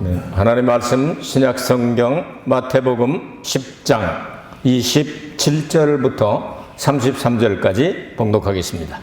하나님의 말씀 신약 성경 마태복음 10장 27절부터 33절까지 봉독하겠습니다.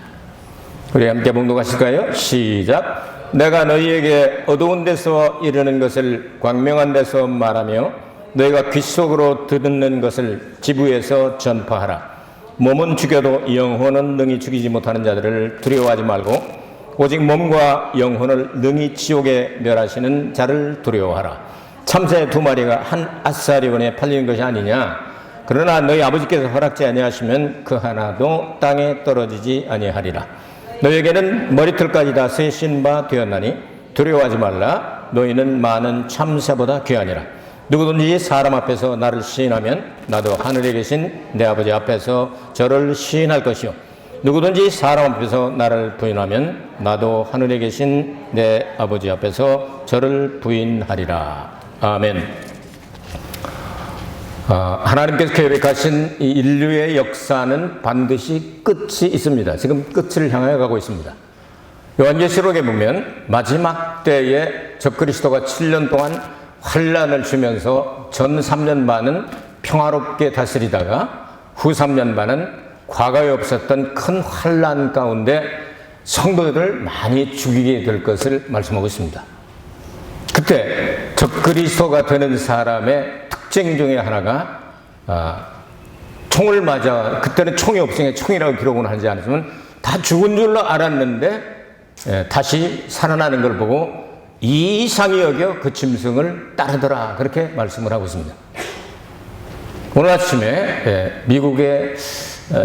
우리 함께 봉독하실까요? 시작. 내가 너희에게 어두운 데서 이르는 것을 광명한 데서 말하며 너희가 귓속으로 듣는 것을 지부에서 전파하라. 몸은 죽여도 영혼은 능히 죽이지 못하는 자들을 두려워하지 말고 오직 몸과 영혼을 능히 지옥에 멸하시는 자를 두려워하라. 참새 2마리가 한 아사리원에 팔리는 것이 아니냐. 그러나 너희 아버지께서 허락지 아니하시면 그 하나도 땅에 떨어지지 아니하리라. 너희에게는 머리털까지 다 세신 바 되었나니 두려워하지 말라. 너희는 많은 참새보다 귀하니라. 누구든지 사람 앞에서 나를 시인하면 나도 하늘에 계신 내 아버지 앞에서 저를 시인할 것이요 누구든지 사람 앞에서 나를 부인하면 나도 하늘에 계신 내 아버지 앞에서 저를 부인하리라. 아멘. 하나님께서 계획하신 이 인류의 역사는 반드시 끝이 있습니다. 지금 끝을 향하여 가고 있습니다. 요한계시록에 보면 마지막 때에 적그리스도가 7년 동안 환란을 주면서 전 3년 반은 평화롭게 다스리다가 후 3년 반은 과거에 없었던 큰 환란 가운데 성도들을 많이 죽이게 될 것을 말씀하고 있습니다. 그때 적그리스도가 되는 사람의 특징 중에 하나가 총을 맞아, 그때는 총이 없으니까 총이라고 기록은 하지 않았지만 다 죽은 줄로 알았는데 다시 살아나는 걸 보고 이상히 여겨 그 짐승을 따르더라, 그렇게 말씀을 하고 있습니다. 오늘 아침에 미국의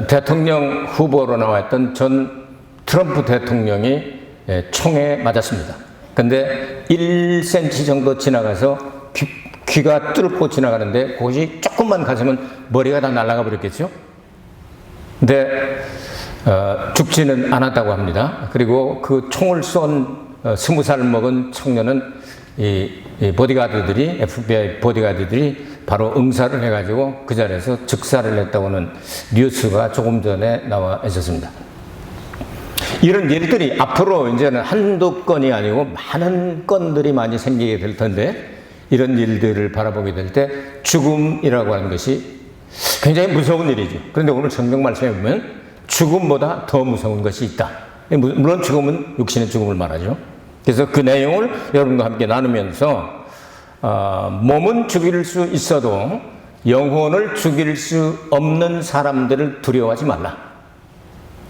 대통령 후보로 나왔던 전 트럼프 대통령이 총에 맞았습니다. 근데 1cm 정도 지나가서 귀가 뚫고 지나가는데 그것이 조금만 가서면 머리가 다 날아가 버렸겠죠. 근데 죽지는 않았다고 합니다. 그리고 그 총을 쏜 20살 먹은 청년은 이 보디가드들이, FBI 보디가드들이 바로 응사를 해가지고 그 자리에서 즉사를 했다고는 뉴스가 조금 전에 나와 있었습니다. 이런 일들이 앞으로 이제는 한두 건이 아니고 많은 건들이 많이 생기게 될 텐데, 이런 일들을 바라보게 될 때 죽음이라고 하는 것이 굉장히 무서운 일이죠. 그런데 오늘 성경 말씀에 보면 죽음보다 더 무서운 것이 있다. 물론 죽음은 육신의 죽음을 말하죠. 그래서 그 내용을 여러분과 함께 나누면서 몸은 죽일 수 있어도 영혼을 죽일 수 없는 사람들을 두려워하지 말라.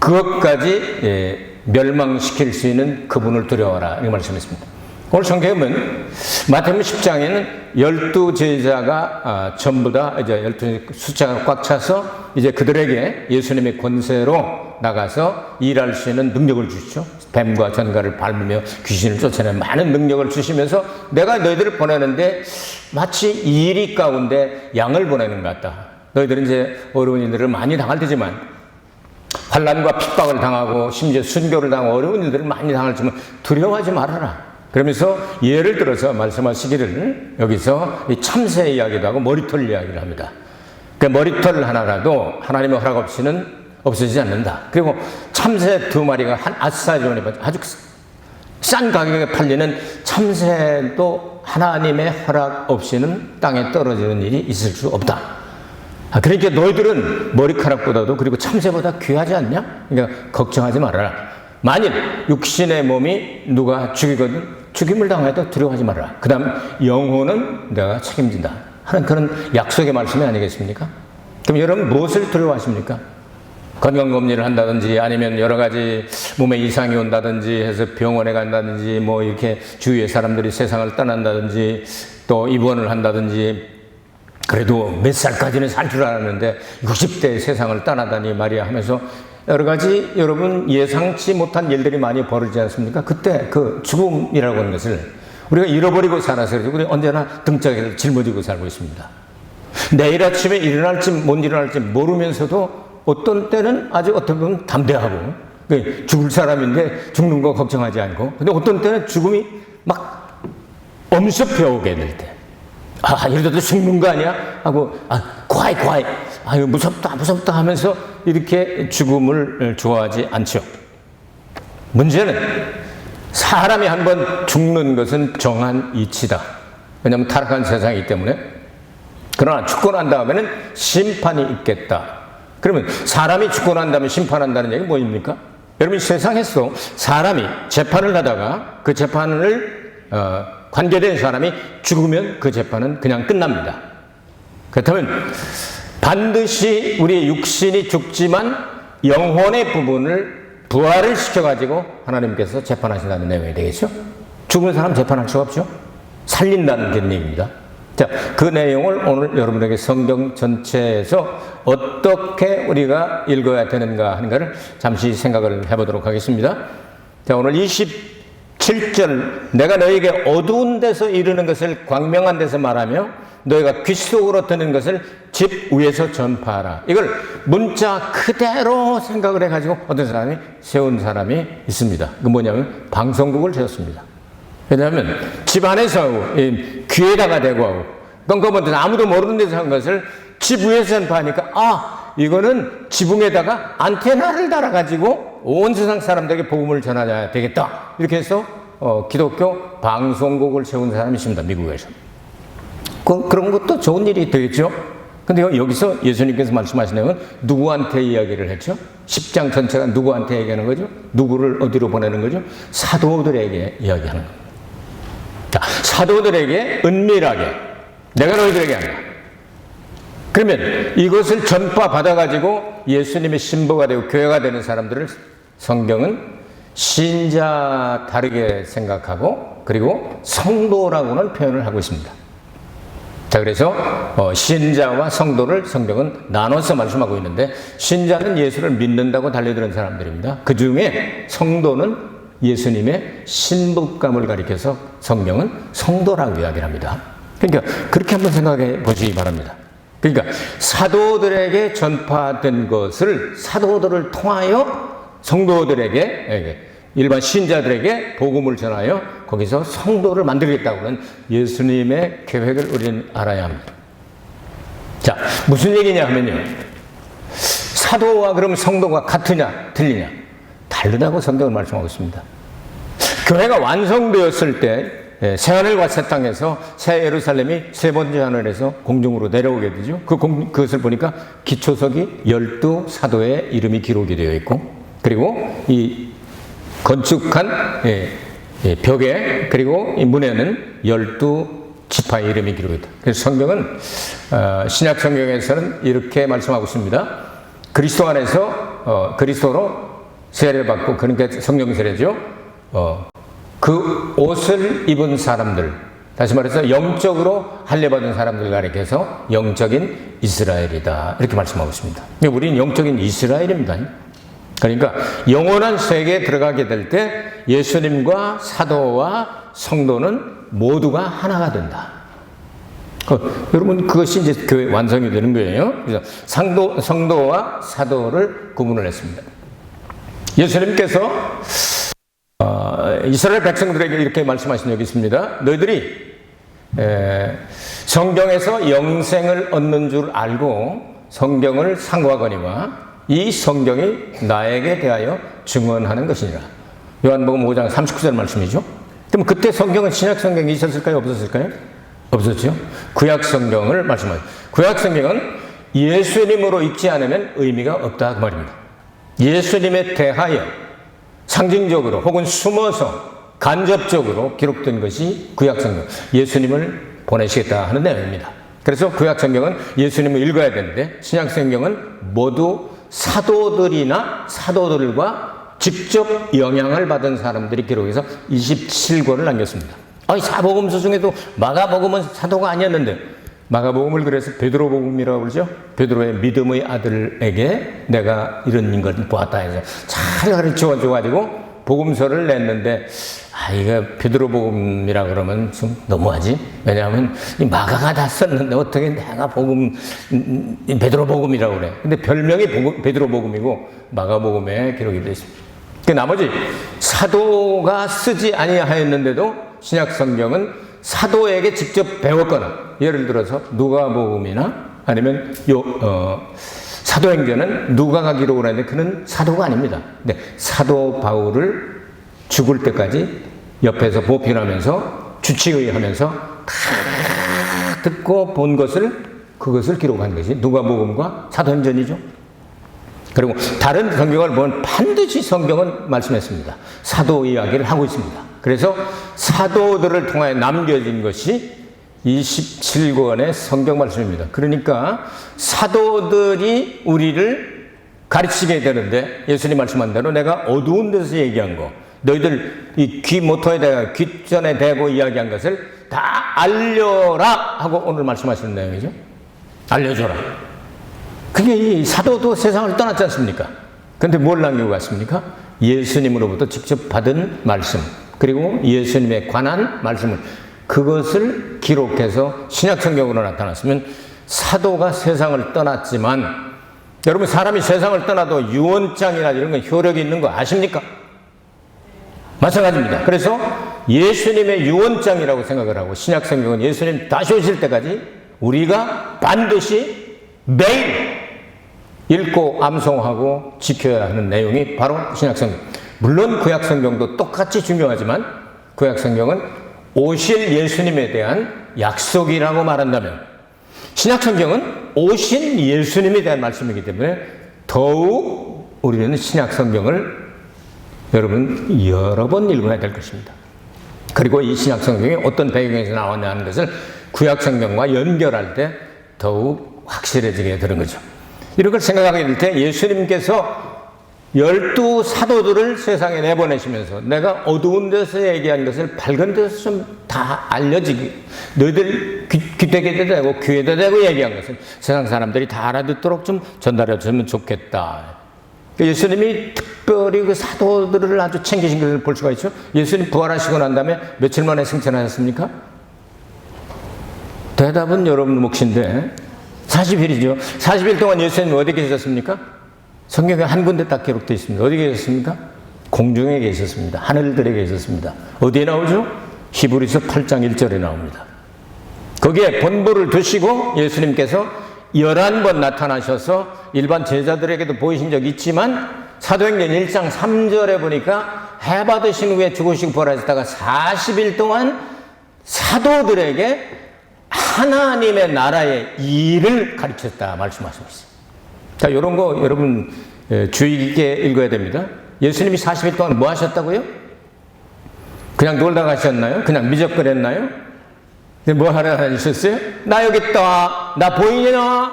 그것까지 멸망시킬 수 있는 그분을 두려워하라, 이 말씀했습니다. 오늘 성경에 보면 마태복음 10장에는 12제자가 전부 다 이제 12 숫자가 꽉 차서 이제 그들에게 예수님의 권세로 나가서 일할 수 있는 능력을 주시죠. 뱀과 전갈을 밟으며 귀신을 쫓아내는 많은 능력을 주시면서 내가 너희들을 보내는데 마치 이리 가운데 양을 보내는 것 같다. 너희들은 이제 어려운 일들을 많이 당할 테지만, 환난과 핍박을 당하고 심지어 순교를 당하고 어려운 일들을 많이 당할지만 두려워하지 말아라. 그러면서 예를 들어서 말씀하시기를 여기서 이 참새 이야기도 하고 머리털 이야기를 합니다. 그 머리털 하나라도 하나님의 허락 없이는 없어지지 않는다. 그리고 참새 2마리가 한 아사리원에 아주 싼 가격에 팔리는 참새도 하나님의 허락 없이는 땅에 떨어지는 일이 있을 수 없다. 그러니까 너희들은 머리카락보다도 그리고 참새보다 귀하지 않냐? 그러니까 걱정하지 말아라. 만일 육신의 몸이 누가 죽이거든 죽임을 당해도 두려워하지 말아라. 그 다음 영혼은 내가 책임진다 하는 그런 약속의 말씀이 아니겠습니까? 그럼 여러분 무엇을 두려워하십니까? 건강검진을 한다든지 아니면 여러 가지 몸에 이상이 온다든지 해서 병원에 간다든지 뭐 이렇게 주위의 사람들이 세상을 떠난다든지 또 입원을 한다든지, 그래도 몇 살까지는 살 줄 알았는데 60대에 세상을 떠나다니 말이야 하면서 여러 가지 여러분 예상치 못한 일들이 많이 벌어지지 않습니까? 그때 그 죽음이라고 하는 것을 우리가 잃어버리고 살아서 우리 언제나 등짝에 짊어지고 살고 있습니다. 내일 아침에 일어날지 못 일어날지 모르면서도 어떤 때는 아주 어떻게 보면 담대하고 죽을 사람인데 죽는 거 걱정하지 않고, 근데 어떤 때는 죽음이 막 엄습해 오게 될 때, 이러다도 죽는 거 아니야? 하고, quiet. 이거 무섭다 하면서 이렇게 죽음을 좋아하지 않죠. 문제는 사람이 한번 죽는 것은 정한 이치다. 왜냐하면 타락한 세상이기 때문에. 그러나 죽고 난 다음에는 심판이 있겠다. 그러면 사람이 죽고 난 다음에 심판한다는 얘기는 뭐입니까? 여러분, 세상에서 사람이 재판을 하다가 그 재판을 관계된 사람이 죽으면 그 재판은 그냥 끝납니다. 그렇다면 반드시 우리의 육신이 죽지만 영혼의 부분을 부활을 시켜가지고 하나님께서 재판하신다는 내용이 되겠죠? 죽은 사람 재판할 수가 없죠? 살린다는 그런 얘기입니다. 자, 그 내용을 오늘 여러분에게 성경 전체에서 어떻게 우리가 읽어야 되는가 하는가를 잠시 생각을 해보도록 하겠습니다. 자, 오늘 27절, 내가 너에게 어두운 데서 이르는 것을 광명한 데서 말하며 너희가 귀 속으로 듣는 것을 집 위에서 전파하라. 이걸 문자 그대로 생각을 해가지고 어떤 사람이 세운 사람이 있습니다. 그 뭐냐면 방송국을 세웠습니다. 왜냐하면 집 안에서 귀에다가 대고 하고 깜깜한 데서 아무도 모르는 데서 한 것을 집 위에서 전파하니까 이거는 지붕에다가 안테나를 달아가지고 온 세상 사람들에게 복음을 전하야 되겠다. 이렇게 해서 기독교 방송국을 세운 사람이 있습니다. 미국에서. 그런 것도 좋은 일이 되겠죠. 근데 여기서 예수님께서 말씀하신 내용은 누구한테 이야기를 했죠? 10장 전체가 누구한테 얘기하는 거죠? 누구를 어디로 보내는 거죠? 사도들에게 이야기하는 겁니다. 자, 사도들에게 은밀하게 내가 너희들에게 한다. 그러면 이것을 전파받아가지고 예수님의 신부가 되고 교회가 되는 사람들을 성경은 신자 다르게 생각하고 그리고 성도라고는 표현을 하고 있습니다. 자, 그래서 신자와 성도를 성경은 나눠서 말씀하고 있는데 신자는 예수를 믿는다고 달려드는 사람들입니다. 그 중에 성도는 예수님의 신부감을 가리켜서 성경은 성도라고 이야기를 합니다. 그러니까 그렇게 한번 생각해 보시기 바랍니다. 그러니까 사도들에게 전파된 것을 사도들을 통하여 성도들에게 일반 신자들에게 복음을 전하여 거기서 성도를 만들겠다고 하는 예수님의 계획을 우리는 알아야 합니다. 자, 무슨 얘기냐 하면요. 사도와 그럼 성도가 같으냐 틀리냐? 다르다고 성경은 말씀하고 있습니다. 교회가 완성되었을 때 새하늘과 새 땅에서 새 예루살렘이 세 번째 하늘에서 공중으로 내려오게 되죠. 그것을 보니까 기초석이 12사도의 이름이 기록이 되어 있고 그리고 이 건축한 벽에 그리고 이 문에는 12지파의 이름이 기록이 있다. 그래서 성경은 신약 성경에서는 이렇게 말씀하고 있습니다. 그리스도 안에서 그리스도로 세례를 받고 그러니까 성령 세례죠. 그 옷을 입은 사람들, 다시 말해서 영적으로 할례받은 사람들 가리켜서 영적인 이스라엘이다 이렇게 말씀하고 있습니다. 우리는 영적인 이스라엘입니다. 그러니까 영원한 세계에 들어가게 될 때 예수님과 사도와 성도는 모두가 하나가 된다. 여러분 그것이 이제 교회 완성이 되는 거예요. 그래서 성도와 사도를 구분을 했습니다. 예수님께서 이스라엘 백성들에게 이렇게 말씀하신 적이 있습니다. 너희들이 성경에서 영생을 얻는 줄 알고 성경을 상고하거니와 이 성경이 나에게 대하여 증언하는 것이니라. 요한복음 5장 39절 말씀이죠. 그럼 그때 성경은 신약 성경이 있었을까요? 없었을까요? 없었죠. 구약 성경을 말씀하죠. 구약 성경은 예수님으로 읽지 않으면 의미가 없다 그 말입니다. 예수님에 대하여 상징적으로 혹은 숨어서 간접적으로 기록된 것이 구약 성경. 예수님을 보내시겠다 하는 내용입니다. 그래서 구약 성경은 예수님을 읽어야 되는데 신약 성경은 모두 사도들이나 사도들과 직접 영향을 받은 사람들이 기록해서 27권을 남겼습니다. 사복음서 중에도 마가복음은 사도가 아니었는데 마가복음을 그래서 베드로복음이라고 그러죠. 베드로의 믿음의 아들에게 내가 이런 걸 보았다 해서 잘 가르쳐 줘가지고 복음서를 냈는데 이거 베드로복음이라 그러면 좀 너무하지? 왜냐하면 이 마가가 다 썼는데 어떻게 내가 베드로복음이라고 그래. 근데 별명이 베드로복음이고 마가복음에 기록이 되어 있습니다. 그 나머지 사도가 쓰지 아니하였는데도 신약 성경은 사도에게 직접 배웠거나 예를 들어서 누가복음이나 아니면 사도행전은 누가가 기록을 하는데 그는 사도가 아닙니다. 근데 사도 바울을 죽을 때까지 옆에서 보필하면서 주치의하면서 다 듣고 본 그것을 기록한 것이 누가복음과 사도행전이죠. 그리고 다른 성경을 보면 반드시 성경은 말씀했습니다. 사도 이야기를 하고 있습니다. 그래서 사도들을 통하여 남겨진 것이 27권의 성경 말씀입니다. 그러니까 사도들이 우리를 가르치게 되는데 예수님 말씀한 대로 내가 어두운 데서 얘기한 거, 너희들 이 귀 모터에 대고 귓전에 대고 이야기한 것을 다 알려라 하고 오늘 말씀하시는 내용이죠. 알려줘라. 그게 이 사도도 세상을 떠났지 않습니까? 그런데 뭘 남기고 갔습니까? 예수님으로부터 직접 받은 말씀, 그리고 예수님에 관한 말씀을, 그것을 기록해서 신약성경으로 나타났으면, 사도가 세상을 떠났지만, 여러분 사람이 세상을 떠나도 유언장이나 이런 건 효력이 있는 거 아십니까? 마찬가지입니다. 그래서 예수님의 유언장이라고 생각을 하고, 신약성경은 예수님 다시 오실 때까지 우리가 반드시 매일 읽고 암송하고 지켜야 하는 내용이 바로 신약성경. 물론 구약성경도 똑같이 중요하지만 구약성경은 오실 예수님에 대한 약속이라고 말한다면, 신약성경은 오신 예수님에 대한 말씀이기 때문에 더욱 우리는 신약성경을 여러분 여러 번 읽어야 될 것입니다. 그리고 이 신약성경이 어떤 배경에서 나왔냐 하는 것을 구약성경과 연결할 때 더욱 확실해지게 되는 거죠. 이런 걸 생각하게 될 때 예수님께서 12사도들을 세상에 내보내시면서 내가 어두운 데서 얘기한 것을 밝은 데서 좀 다 알려지게, 너희들 귀되게 되고 귀에다 대고 얘기한 것을 세상 사람들이 다 알아듣도록 좀 전달해 주면 좋겠다. 예수님이 특별히 그 사도들을 아주 챙기신 것을 볼 수가 있죠. 예수님 부활하시고 난 다음에 며칠 만에 승천하셨습니까? 대답은 여러분 몫인데 40일이죠. 40일 동안 예수님 어디 계셨습니까? 성경에 한 군데 딱 기록되어 있습니다. 어디 계셨습니까? 공중에 계셨습니다. 하늘들에 계셨습니다. 어디에 나오죠? 히브리서 8장 1절에 나옵니다. 거기에 본부를 두시고 예수님께서 11번 나타나셔서 일반 제자들에게도 보이신 적이 있지만, 사도행전 1장 3절에 보니까 해 받으신 후에 죽으시고 부활하셨다가 40일 동안 사도들에게 하나님의 나라의 일을 가르쳤다 말씀하시고 있어요. 자, 이런 거 여러분 주의 깊게 읽어야 됩니다. 예수님이 40일 동안 뭐 하셨다고요? 그냥 놀다 가셨나요? 그냥 미적거렸나요? 뭐 하러 다니셨어요? 나 여기 있다, 나 보이냐?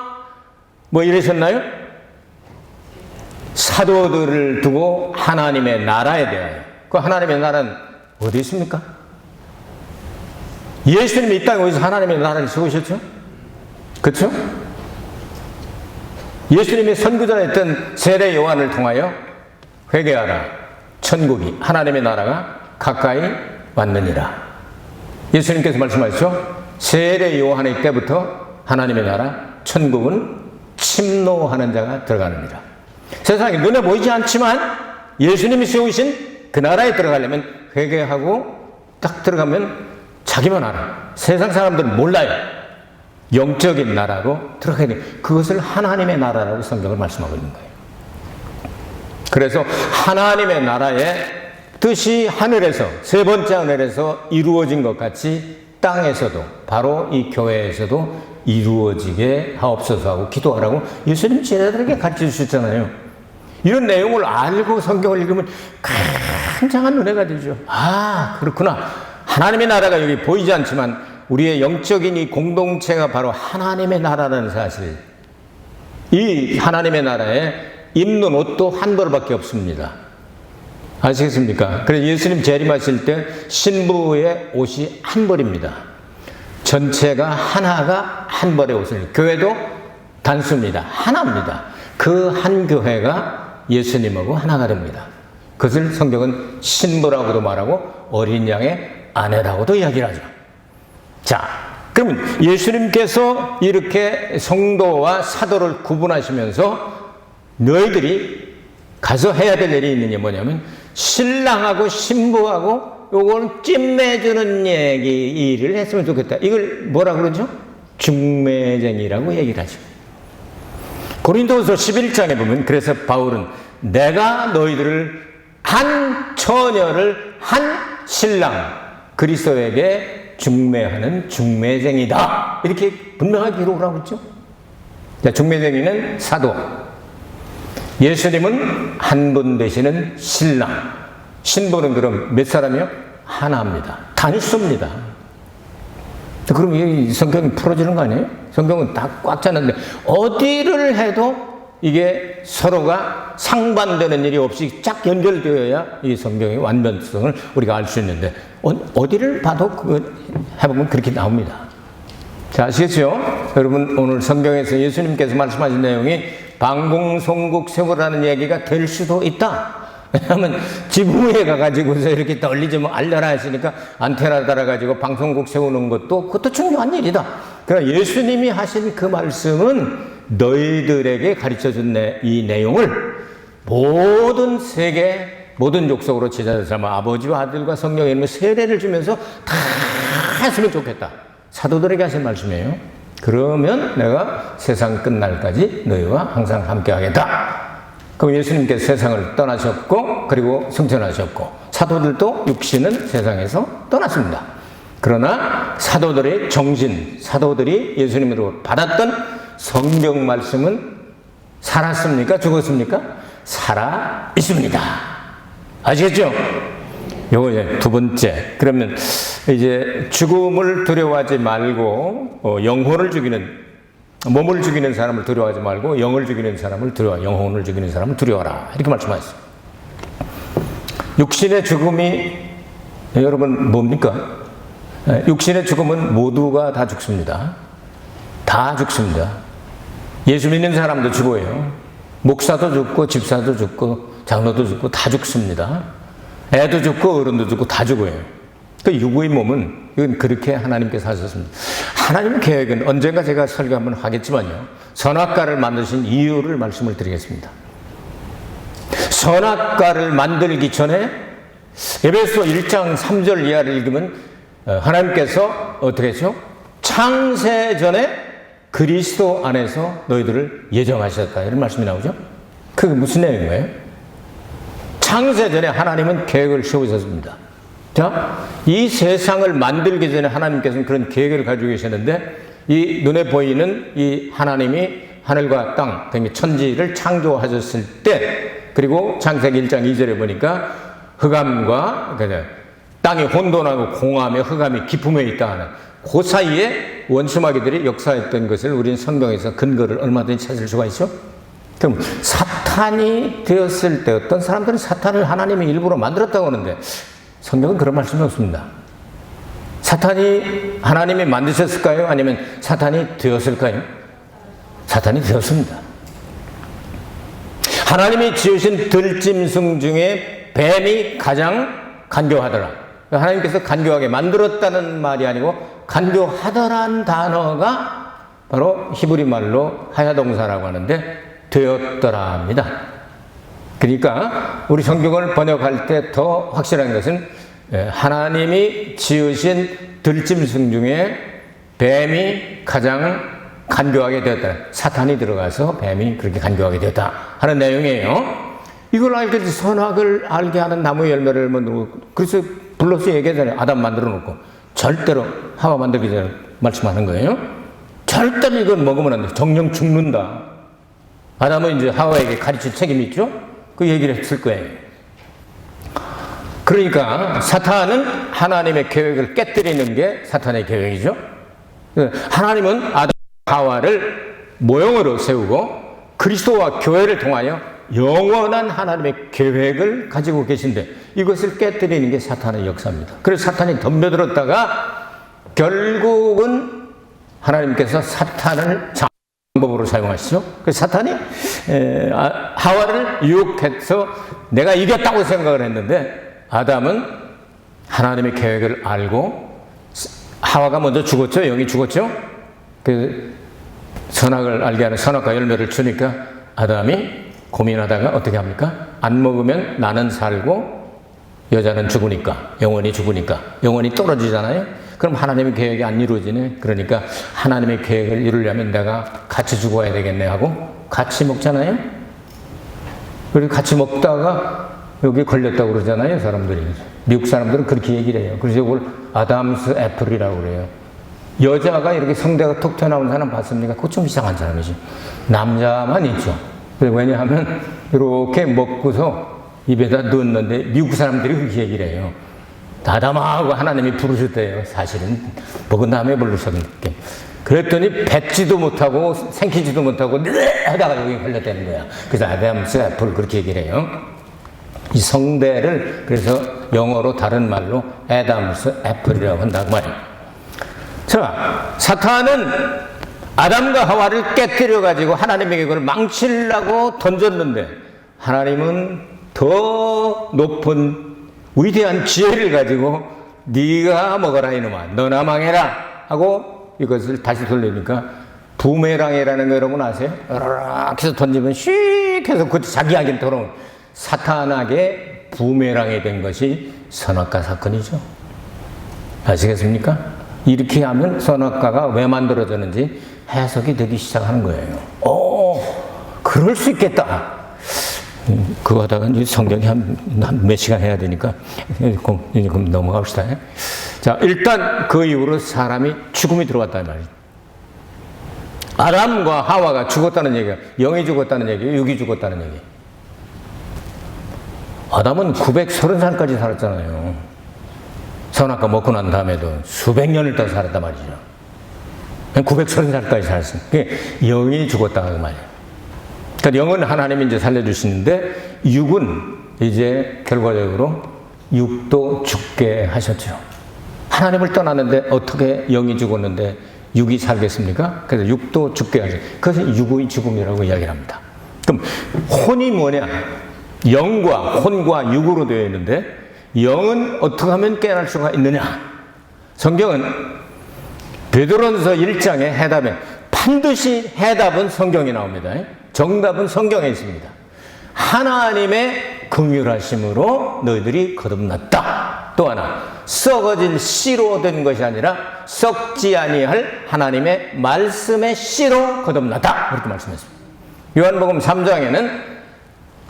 뭐 이러셨나요? 사도들을 두고 하나님의 나라에 대하여, 그 하나님의 나라는 어디 있습니까? 예수님이 이 땅에 오셔서 하나님의 나라를 세우셨죠? 그렇죠? 예수님이 선구자였던 세례 요한을 통하여 회개하라, 천국이, 하나님의 나라가 가까이 왔느니라. 예수님께서 말씀하셨죠? 세례 요한의 때부터 하나님의 나라, 천국은 침노하는 자가 들어가느니라. 세상에 눈에 보이지 않지만 예수님이 세우신 그 나라에 들어가려면 회개하고 딱 들어가면 자기만 알아. 세상 사람들은 몰라요. 영적인 나라로 들어가야 돼. 그것을 하나님의 나라라고 성경을 말씀하고 있는 거예요. 그래서 하나님의 나라의 뜻이 하늘에서, 세 번째 하늘에서 이루어진 것 같이 땅에서도, 바로 이 교회에서도 이루어지게 하옵소서 하고 기도하라고 예수님 제자들에게 가르쳐 주셨잖아요. 이런 내용을 알고 성경을 읽으면 굉장한 은혜가 되죠. 아, 그렇구나. 하나님의 나라가 여기 보이지 않지만 우리의 영적인 이 공동체가 바로 하나님의 나라라는 사실. 이 하나님의 나라에 입는 옷도 한 벌밖에 없습니다. 아시겠습니까? 그래서 예수님 재림하실 때 신부의 옷이 한 벌입니다. 전체가 하나가 한 벌의 옷을, 교회도 단수입니다. 하나입니다. 그 한 교회가 예수님하고 하나가 됩니다. 그것을 성경은 신부라고도 말하고 어린 양의 아내라고도 이야기를 하죠. 자, 그러면 예수님께서 이렇게 성도와 사도를 구분하시면서 너희들이 가서 해야 될 일이 있는 게 뭐냐면 신랑하고 신부하고 요걸 찜매주는 일을 했으면 좋겠다. 이걸 뭐라 그러죠? 중매쟁이라고 얘기를 하죠. 고린도후서 11장에 보면 그래서 바울은 내가 너희들을 한 처녀를 한 신랑 그리스도에게 중매하는 중매쟁이다. 이렇게 분명하게 기록을 하고 있죠. 자, 중매쟁이는 사도, 예수님은 한 분 되시는 신랑, 신부는 그럼 몇 사람이요? 하나입니다. 단수입니다. 그럼 이 성경이 풀어지는 거 아니에요? 성경은 다 꽉 찼는데 어디를 해도 이게 서로가 상반되는 일이 없이 쫙 연결되어야 이 성경의 완전성을 우리가 알 수 있는데 어디를 봐도 그거 해보면 그렇게 나옵니다. 자, 아시겠죠? 여러분, 오늘 성경에서 예수님께서 말씀하신 내용이 방공송국 세우라는 얘기가 될 수도 있다. 왜냐하면 지붕에 가가지고서 이렇게 널리지 뭐 알려라 하시니까 안테나 달아가지고 방송국 세우는 그것도 중요한 일이다. 그러나 예수님이 하신 그 말씀은 너희들에게 가르쳐준 이 내용을 모든 세계, 모든 족속으로 제자들 삼아 아버지와 아들과 성령의 이름으로 세례를 주면서 다 했으면 좋겠다. 사도들에게 하신 말씀이에요. 그러면 내가 세상 끝날까지 너희와 항상 함께 하겠다. 그럼 예수님께서 세상을 떠나셨고 그리고 승천하셨고 사도들도 육신은 세상에서 떠났습니다. 그러나 사도들의 정신, 사도들이 예수님으로 받았던 성경 말씀은 살았습니까? 죽었습니까? 살아 있습니다. 아시겠죠? 요거 이제 두 번째. 그러면 이제 죽음을 두려워하지 말고 영혼을 죽이는, 몸을 죽이는 사람을 두려워하지 말고 영을 죽이는 사람을 영혼을 죽이는 사람을 두려워하라. 이렇게 말씀하셨어요. 육신의 죽음이 여러분 뭡니까? 육신의 죽음은 모두가 다 죽습니다. 다 죽습니다. 예수 믿는 사람도 죽어요. 목사도 죽고 집사도 죽고 장로도 죽고 다 죽습니다. 애도 죽고 어른도 죽고 다 죽어요. 그 육의 몸은 이건 그렇게 하나님께서 하셨습니다. 하나님의 계획은 언젠가 제가 설교 한번 하겠지만요. 선악과를 만드신 이유를 말씀을 드리겠습니다. 선악과를 만들기 전에 에베소 1장 3절 이하를 읽으면 하나님께서 어떻게 했죠? 창세 전에 그리스도 안에서 너희들을 예정하셨다. 이런 말씀이 나오죠? 그게 무슨 내용인가요? 창세 전에 하나님은 계획을 세우셨습니다. 자, 이 세상을 만들기 전에 하나님께서는 그런 계획을 가지고 계셨는데 이 눈에 보이는 이 하나님이 하늘과 땅, 천지를 창조하셨을 때 그리고 창세기 1장 2절에 보니까 흑암과 땅이 혼돈하고 공함에 흑암이 깊음에 있다 하는 그 사이에 원수마귀들이 역사했던 것을 우리는 성경에서 근거를 얼마든지 찾을 수가 있죠. 그럼 사탄이 되었을 때 어떤 사람들은 사탄을 하나님이 일부러 만들었다고 하는데 성경은 그런 말씀이 없습니다. 사탄이 하나님이 만드셨을까요? 아니면 사탄이 되었을까요? 사탄이 되었습니다. 하나님이 지으신 들짐승 중에 뱀이 가장 간교하더라. 하나님께서 간교하게 만들었다는 말이 아니고 간교하더란 단어가 바로 히브리 말로 하야동사라고 하는데 되었더라 합니다. 그러니까 우리 성경을 번역할 때 더 확실한 것은 하나님이 지으신 들짐승 중에 뱀이 가장 간교하게 되었다. 사탄이 들어가서 뱀이 그렇게 간교하게 되었다 하는 내용이에요. 이걸 알게 돼서 선악을 알게 하는 나무 열매를 만들고 그래서 불러서 얘기하잖아요. 아담 만들어 놓고 절대로 하와 만들기 전에 말씀하는 거예요. 절대로 이건 먹으면 안 돼. 정령 죽는다. 아담은 이제 하와에게 가르칠 책임이 있죠. 그 얘기를 했을 거예요. 그러니까 사탄은 하나님의 계획을 깨뜨리는 게 사탄의 계획이죠. 하나님은 아담 하와를 모형으로 세우고 그리스도와 교회를 통하여 영원한 하나님의 계획을 가지고 계신데 이것을 깨뜨리는 게 사탄의 역사입니다. 그래서 사탄이 덤벼들었다가 결국은 하나님께서 사탄을 방법으로 사용하시죠. 그래서 사탄이 하와를 유혹해서 내가 이겼다고 생각을 했는데 아담은 하나님의 계획을 알고 하와가 먼저 죽었죠. 영이 죽었죠. 그 선악을 알게 하는 선악과 열매를 주니까 아담이 고민하다가 어떻게 합니까? 안 먹으면 나는 살고 여자는 죽으니까, 영원히 죽으니까 영원히 떨어지잖아요. 그럼 하나님의 계획이 안 이루어지네. 그러니까 하나님의 계획을 이루려면 내가 같이 죽어야 되겠네 하고 같이 먹잖아요. 그리고 같이 먹다가 여기 걸렸다고 그러잖아요, 사람들이. 미국 사람들은 그렇게 얘기를 해요. 그래서 이걸 아담스 애플이라고 그래요. 여자가 이렇게 성대가 톡 튀어나온 사람 봤습니까? 그거 좀 이상한 사람이지. 남자만 있죠. 왜냐하면 이렇게 먹고서 입에다 넣었는데 미국 사람들이 그렇게 얘기를 해요. 아담하고 하나님이 부르셨대요. 사실은 먹은 다음에 부르셨는데. 그랬더니 뱉지도 못하고 생기지도 못하고 하다가 여기 걸렸다는 거야. 그래서 아담스 애플 그렇게 얘기를 해요. 이 성대를 그래서 영어로 다른 말로 아담스 애플이라고 한다고 말이에요. 자, 사탄은 아담과 하와를 깨뜨려 가지고 하나님에게 그걸 망치려고 던졌는데 하나님은 더 높은 위대한 지혜를 가지고 네가 먹어라 이놈아, 너나 망해라 하고 이것을 다시 돌리니까 부메랑이라는 거 여러분 아세요? 이렇게 해서 던지면 씩 해서 그 자기에게 돌아오는 사탄에게 부메랑이 된 것이 선악과 사건이죠. 아시겠습니까? 이렇게 하면 선악과가 왜 만들어졌는지 해석이 되기 시작하는 거예요. 그럴 수 있겠다. 그거 하다가 이제 성경이 한 몇 시간 해야 되니까 그럼 넘어갑시다. 자, 일단 그 이후로 사람이 죽음이 들어왔다는 말이죠. 아담과 하와가 죽었다는 얘기가, 영이 죽었다는 얘기예요, 육이 죽었다는 얘기예요. 아담은 930살까지 살았잖아요. 선악과 먹고 난 다음에도 수백 년을 더 살았단 말이죠. 930살까지 살았으니까 영이 죽었다는 말이에요. 그러니까 영은 하나님이 이제 살려주시는데 육은 이제 결과적으로 육도 죽게 하셨죠. 하나님을 떠났는데 어떻게 영이 죽었는데 육이 살겠습니까? 그래서 육도 죽게 하죠. 그것은 육의 죽음이라고 이야기를 합니다. 그럼 혼이 뭐냐? 영과 혼과 육으로 되어 있는데 영은 어떻게 하면 깨어날 수가 있느냐? 성경은 베드로전서 1장의 해답에 반드시 해답은 성경에 나옵니다. 정답은 성경에 있습니다. 하나님의 긍휼하심으로 너희들이 거듭났다. 또 하나, 썩어질 씨로 된 것이 아니라 썩지 아니할 하나님의 말씀의 씨로 거듭났다. 이렇게 말씀했습니다. 요한복음 3장에는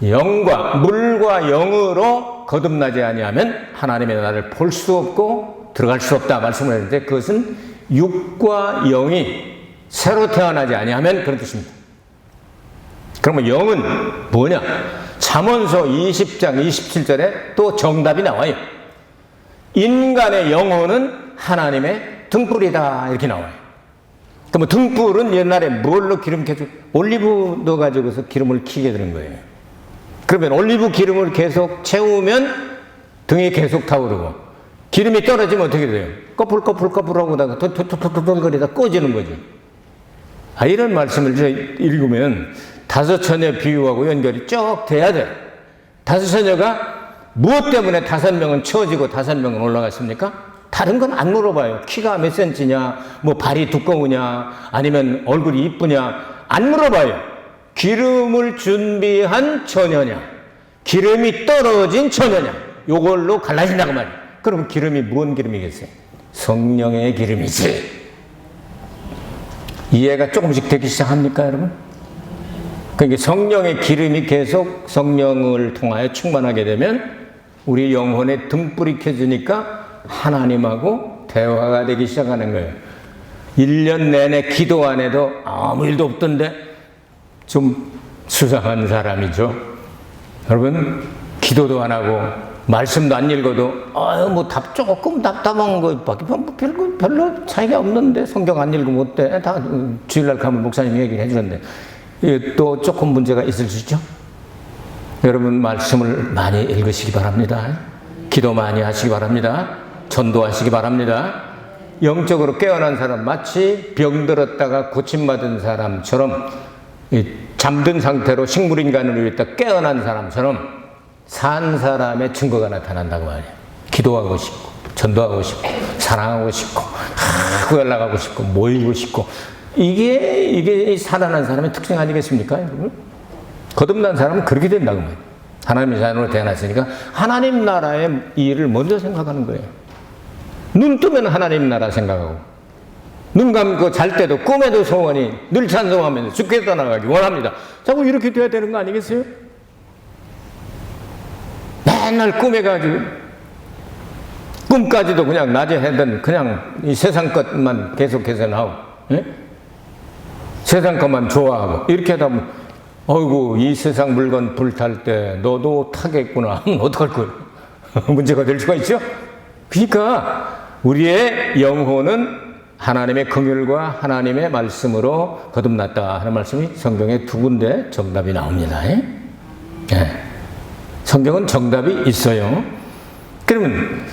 영과 물과 영으로 거듭나지 아니하면 하나님의 나라를 볼 수 없고 들어갈 수 없다 말씀을 했는데 그것은 육과 영이 새로 태어나지 아니하면 그런 뜻입니다. 그러면 영은 뭐냐? 잠언서 20장 27절에 또 정답이 나와요. 인간의 영혼은 하나님의 등불이다 이렇게 나와요. 그러면 등불은 옛날에 뭘로 기름 켜서 올리브 넣어가지고서 기름을 켜게 되는 거예요. 그러면 올리브 기름을 계속 채우면 등이 계속 타오르고 기름이 떨어지면 어떻게 돼요? 꺼풀꺼풀꺼풀하고 다가 덜덜덜거리다 꺼지는 거지. 이런 말씀을 읽으면 다섯 처녀 비유하고 연결이 쭉 돼야 돼. 다섯 처녀가 무엇 때문에 5명은 처지고 5명은 올라갔습니까? 다른 건 안 물어봐요. 키가 몇 센치냐, 뭐 발이 두꺼우냐, 아니면 얼굴이 이쁘냐, 안 물어봐요. 기름을 준비한 처녀냐, 기름이 떨어진 처녀냐, 요걸로 갈라진다고 말이에요. 그럼 기름이 뭔 기름이겠어요? 성령의 기름이지. 이해가 조금씩 되기 시작합니까, 여러분? 그러니까 성령의 기름이 계속 성령을 통하여 충만하게 되면 우리 영혼의 등불이 켜지니까 하나님하고 대화가 되기 시작하는 거예요. 1년 내내 기도 안 해도 아무 일도 없던데 좀 수상한 사람이죠. 여러분, 기도도 안 하고 말씀도 안 읽어도 뭐 조금 답답한 거밖에 별로 차이가 없는데 성경 안 읽으면 어때? 다 주일날 가면 목사님이 얘기를 해주는데 또 조금 문제가 있을 수 있죠. 여러분, 말씀을 많이 읽으시기 바랍니다. 기도 많이 하시기 바랍니다. 전도하시기 바랍니다. 영적으로 깨어난 사람, 마치 병들었다가 고침받은 사람처럼 잠든 상태로 식물인간을 위해 깨어난 사람처럼 산 사람의 증거가 나타난다고 말이에요. 기도하고 싶고 전도하고 싶고 사랑하고 싶고 연락하고 싶고 모이고 싶고 이게 살아난 사람의 특징 아니겠습니까, 여러분? 거듭난 사람은 그렇게 된다고 말이에요. 하나님의 자녀로 태어났으니까 하나님 나라의 일을 먼저 생각하는 거예요. 눈 뜨면 하나님 나라 생각하고 눈 감고 잘 때도 꿈에도 소원이 늘 찬송하면서 주께 떠나가기 원합니다. 자꾸 이렇게 돼야 되는 거 아니겠어요? 맨날 꿈에가지고 꿈까지도 그냥 낮에 하던 그냥 이 세상 것만 계속해서 나오고, 예? 세상 것만 좋아하고 이렇게 하다 보면 어이구 이 세상 물건 불탈 때 너도 타겠구나 하면 어떡할 거예요? 문제가 될 수가 있죠? 그러니까 우리의 영혼은 하나님의 긍휼과 하나님의 말씀으로 거듭났다 하는 말씀이 성경에 두 군데 정답이 나옵니다. 예? 성경은 정답이 있어요. 그러면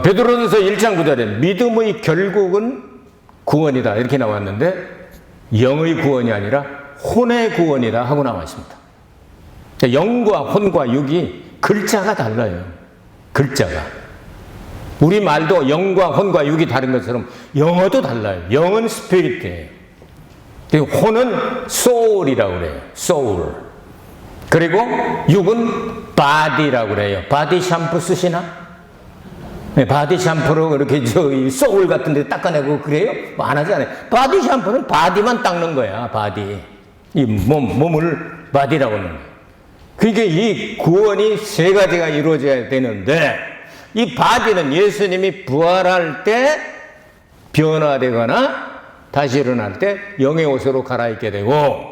베드로전서 1장 9절에 믿음의 결국은 구원이다 이렇게 나왔는데 영의 구원이 아니라 혼의 구원이다 하고 나와 있습니다. 영과 혼과 육이 글자가 달라요. 글자가. 우리 말도 영과 혼과 육이 다른 것처럼 영어도 달라요. 영은 스피릿이에요. 혼은 soul이라고 그래요. soul. 그리고 육은 body라고 그래요. 바디 샴푸 쓰시나? 네, 바디 샴푸로 이렇게 소울 같은 데 닦아내고 그래요? 뭐 안 하지 않아요. 바디 샴푸는 바디만 닦는 거야. 바디. 이 몸을 바디라고 하는 거예요. 그러니까 이 구원이 세 가지가 이루어져야 되는데 이 바디는 예수님이 부활할 때 변화되거나 다시 일어날 때 영의 옷으로 갈아입게 되고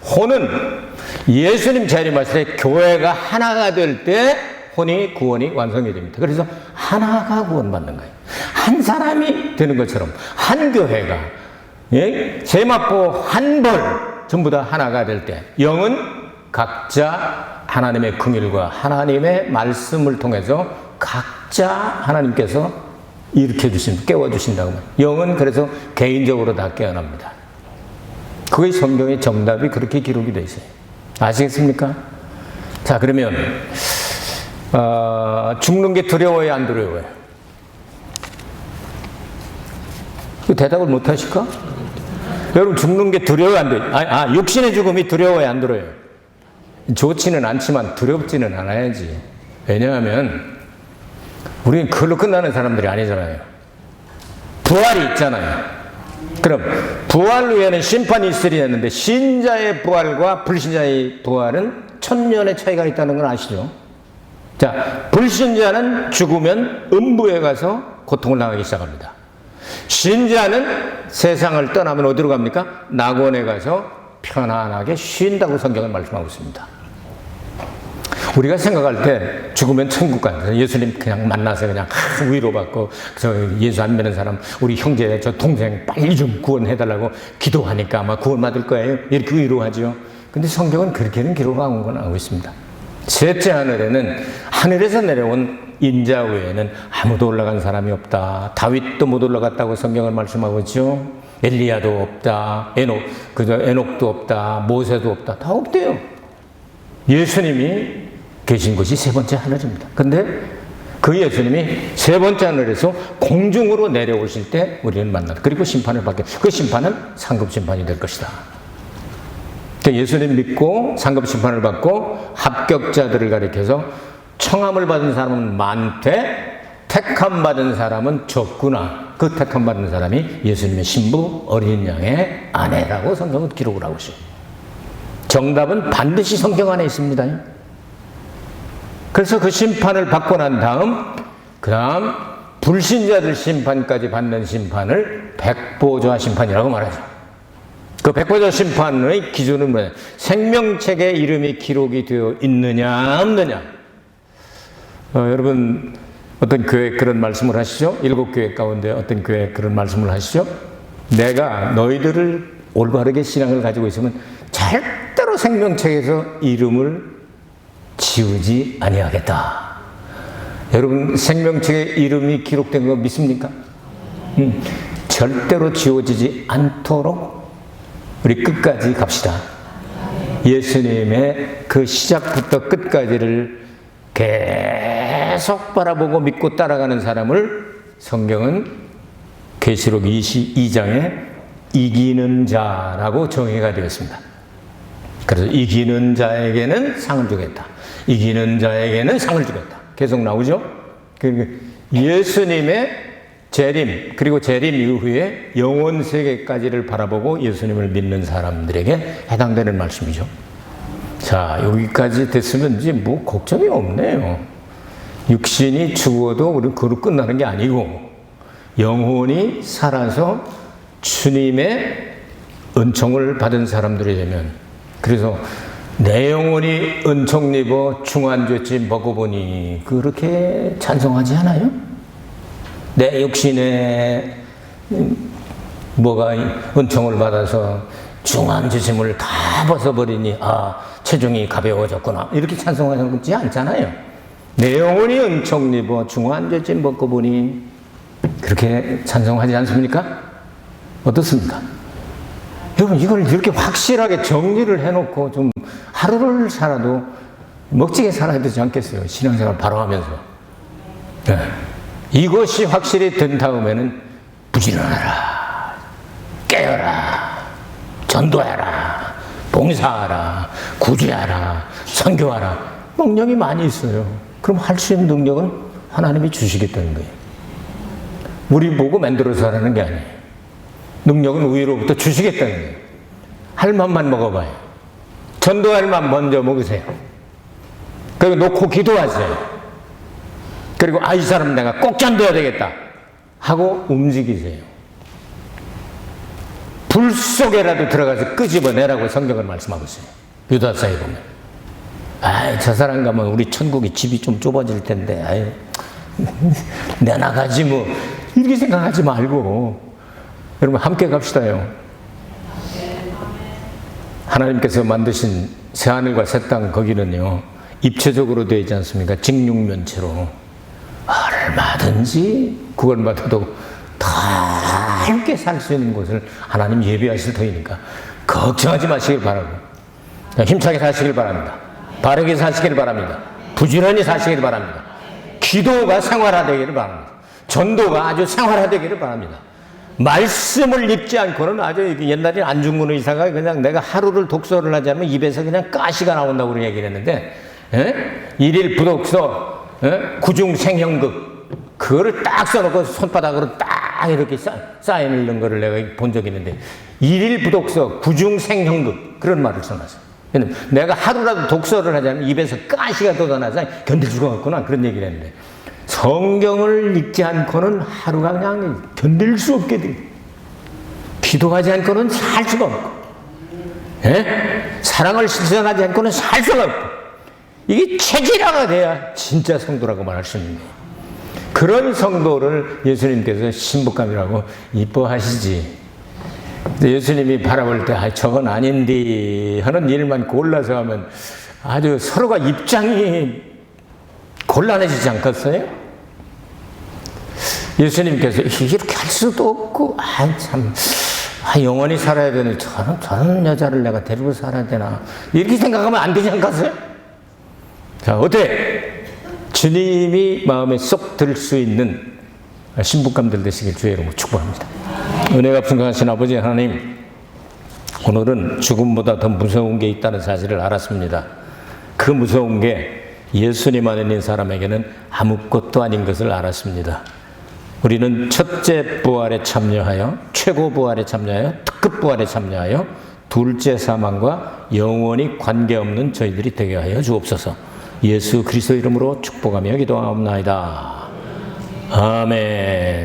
혼은 예수님 재림하실 때 교회가 하나가 될 때 혼이 구원이 완성이 됩니다. 그래서 하나가 구원받는 거예요. 한 사람이 되는 것처럼 한 교회가 세마포 한 벌 전부 다 하나가 될 때 영은 각자 하나님의 긍휼과 하나님의 말씀을 통해서 각자 하나님께서 일으켜 주신다, 깨워 주신다고. 영은 그래서 개인적으로 다 깨어납니다. 그게 성경의 정답이 그렇게 기록이 되어 있어요. 아시겠습니까? 자, 그러면 죽는 게 두려워요, 안 두려워요? 그 대답을 못 하실까? 여러분, 죽는 게 두려워요, 안 두려워요? 육신의 죽음이 두려워요, 안 두려워요? 좋지는 않지만 두렵지는 않아야지. 왜냐하면 우리는 그걸로 끝나는 사람들이 아니잖아요. 부활이 있잖아요. 그럼 부활 후에는 심판이 있으리 했는데 신자의 부활과 불신자의 부활은 천년의 차이가 있다는 건 아시죠? 자, 불신자는 죽으면 음부에 가서 고통을 당하기 시작합니다. 신자는 세상을 떠나면 어디로 갑니까? 낙원에 가서 편안하게 쉰다고 성경은 말씀하고 있습니다. 우리가 생각할 때 죽으면 천국 가서 예수님 그냥 만나서 그냥 위로받고 저 예수 안 믿는 사람 우리 형제 저 동생 빨리 좀 구원해달라고 기도하니까 아마 구원받을 거예요. 이렇게 위로하죠. 근데 성경은 그렇게는 기록하고 건 하고 있습니다. 셋째 하늘에는 하늘에서 내려온 인자 외에는 아무도 올라간 사람이 없다. 다윗도 못 올라갔다고 성경을 말씀하고 있죠. 엘리야도 없다. 에녹도 없다. 모세도 없다. 다 없대요. 예수님이 계신 곳이 세 번째 하늘입니다. 근데 그 예수님이 세 번째 하늘에서 공중으로 내려오실 때 우리는 만난다. 그리고 심판을 받게. 그 심판은 상급 심판이 될 것이다. 예수님 믿고 상급 심판을 받고 합격자들을 가리켜서 청함을 받은 사람은 많되 택함 받은 사람은 적구나. 그 택함 받은 사람이 예수님의 신부 어린 양의 아내라고 성경은 기록을 하고 있어요. 정답은 반드시 성경 안에 있습니다. 그래서 그 심판을 받고 난 다음 그 다음 불신자들 심판까지 받는 심판을 백보좌 심판이라고 말하죠. 그 백보좌 심판의 기준은 뭐냐? 생명책에 이름이 기록이 되어 있느냐 없느냐. 여러분 어떤 교회 그런 말씀을 하시죠? 7교회 가운데 어떤 교회 그런 말씀을 하시죠? 내가 너희들을 올바르게 신앙을 가지고 있으면 절대로 생명책에서 이름을 지우지 아니하겠다. 여러분 생명책에 이름이 기록된 거 믿습니까? 절대로 지워지지 않도록 우리 끝까지 갑시다. 예수님의 그 시작부터 끝까지를 계속 바라보고 믿고 따라가는 사람을 성경은 계시록 22장에 이기는 자라고 정의가 되었습니다. 그래서 이기는 자에게는 상을 주겠다. 이기는 자에게는 상을 주겠다. 계속 나오죠? 예수님의 재림, 그리고 재림 이후에 영원 세계까지를 바라보고 예수님을 믿는 사람들에게 해당되는 말씀이죠. 자, 여기까지 됐으면 이제 뭐 걱정이 없네요. 육신이 죽어도 우리 그로 끝나는 게 아니고 영혼이 살아서 주님의 은총을 받은 사람들이 되면, 그래서 내 영혼이 은총 입어 중한죄짐 먹어보니 그렇게 찬송하지 않아요? 내 육신에 뭐가 은총을 받아서 중한죄짐을 다 벗어버리니 체중이 가벼워졌구나 이렇게 찬송하지 않잖아요. 내 영혼이 은총 입어 중한죄짐 먹어보니 그렇게 찬송하지 않습니까? 어떻습니까? 여러분, 이걸 이렇게 확실하게 정리를 해놓고 좀 하루를 살아도 멋지게 살아야 되지 않겠어요? 신앙생활 바로 하면서. 네. 이것이 확실히 된 다음에는 부지런하라, 깨어라, 전도하라, 봉사하라, 구제하라, 선교하라. 능력이 많이 있어요. 그럼 할 수 있는 능력은 하나님이 주시겠다는 거예요. 우리 보고 만들어서 하라는 게 아니에요. 능력은 위로부터 주시겠다는 거예요. 할 맘만 먹어봐요. 전도할 맘 먼저 먹으세요. 그리고 놓고 기도하세요. 그리고 이 사람 내가 꼭 전도해야 되겠다 하고 움직이세요. 불 속에라도 들어가서 끄집어내라고 성경을 말씀하고 있어요. 유다서에 보면. 저 사람 가면 우리 천국이 집이 좀 좁아질 텐데, 내나가지 뭐, 이렇게 생각하지 말고, 여러분 함께 갑시다요. 하나님께서 만드신 새하늘과 새 땅, 거기는요 입체적으로 되어 있지 않습니까? 직육면체로 얼마든지 구걸받아도 다 함께 살 수 있는 곳을 하나님 예비하실 터이니까 걱정하지 마시길 바라고, 힘차게 사시길 바랍니다. 바르게 사시길 바랍니다. 부지런히 사시길 바랍니다. 기도가 생활화되기를 바랍니다. 전도가 아주 생활화되기를 바랍니다. 말씀을 읽지 않고는, 아주 옛날에 안중근 의사가 그냥 내가 하루를 독서를 하지 않으면 입에서 그냥 가시가 나온다고 그런 얘기를 했는데, 일일 부독서, 구중생형극, 그거를 딱 써놓고 손바닥으로 딱 이렇게 사인을 넣은 거를 내가 본 적이 있는데, 일일 부독서, 구중생형극, 그런 말을 써놨어요. 내가 하루라도 독서를 하지 않으면 입에서 가시가 돋아나서 견딜 수가 없구나, 그런 얘기를 했는데, 성경을 읽지 않고는 하루가 그냥 견딜 수 없게 돼. 기도하지 않고는 살 수가 없고, 사랑을 실천하지 않고는 살 수가 없고, 이게 체질화가 돼야 진짜 성도라고 말할 수 있는 거예요. 그런 성도를 예수님께서 신부감이라고 이뻐하시지. 예수님이 바라볼 때 저건 아닌데 하는 일만 골라서 하면 아주 서로가 입장이 곤란해지지 않겠어요? 예수님께서 이렇게 할 수도 없고, 영원히 살아야 되는 저런 여자를 내가 데리고 살아야 되나, 이렇게 생각하면 안 되지 않겠어요? 자, 어때? 주님이 마음에 쏙 들 수 있는 신부감들 되시길 주의 이름으로 축복합니다. 은혜가 풍성하신 아버지 하나님, 오늘은 죽음보다 더 무서운 게 있다는 사실을 알았습니다. 그 무서운 게 예수님 안에 있는 사람에게는 아무것도 아닌 것을 알았습니다. 우리는 첫째 부활에 참여하여, 최고 부활에 참여하여, 특급 부활에 참여하여 둘째 사망과 영원히 관계없는 저희들이 되게 하여 주옵소서. 예수 그리스도 이름으로 축복하며 기도하옵나이다. 아멘.